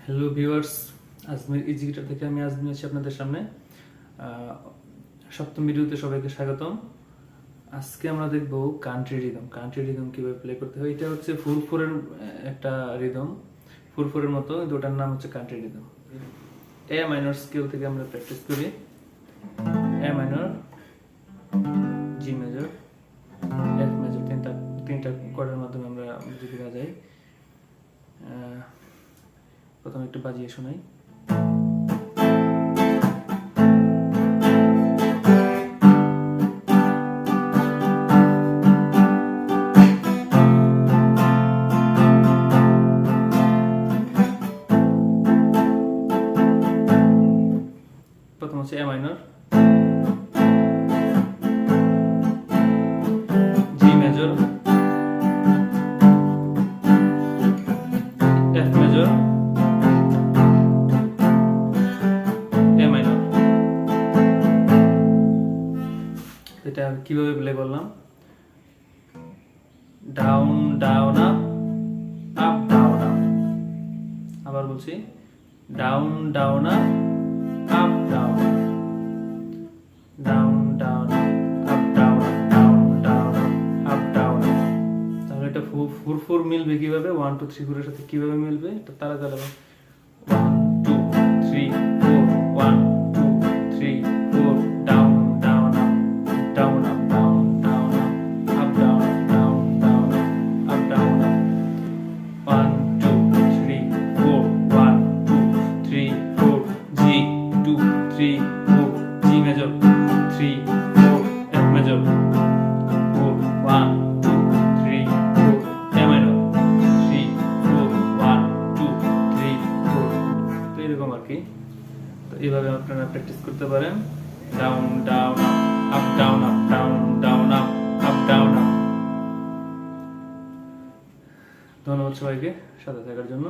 Hello viewers, Ajmer easy guitar থেকে আমি আজমির আছি আপনাদের সামনে। সপ্তম ভিডিওতে সবাইকে স্বাগতম। আজকে আমরা দেখব কান্ট্রি রিদম। কান্ট্রি রিদম কিভাবে প্লে করতে হয়। এটা হচ্ছে 4/4 এর একটা রিদম, 4/4 এর মতো, কিন্তু ওটার নাম হচ্ছে country rhythm. A minor scale থেকে আমরা প্র্যাকটিস করি। A minor, G major, F major, তিনটা কর্ডের মাধ্যমে আমরা যদি বাজাই। প্রথমে একটু বাজিয়ে শোনাই। প্রথম হচ্ছে A minor, G major, F major, A minor. এটা কিভাবে প্লে করলাম? Down down up, up down up. আবার বলছি, down down up, up down, down down up, down down down up down. তাহলে এটা 4/4 মিলবে কিভাবে? 1 2 3 4 এর সাথে কিভাবে মিলবে? এটা তারা জানাবে। 1 2 3 4, 1 2 3 4, down down up, down up, down down up, up down, down down up, down up. 1 2 3 4, 1 2 3 4, জি 2 3 4, জি মেজর 3 4, এফ মেজর 4, 1 2 3 4, এ মাইনর 3 4, 1 2 3 4। তো এরকম আর কি। তো এইভাবে আপনারা প্র্যাকটিস করতে পারেন। Down down up, down up, down down up, up down up. ধন্যবাদ সবাইকে সাথে থাকার জন্য।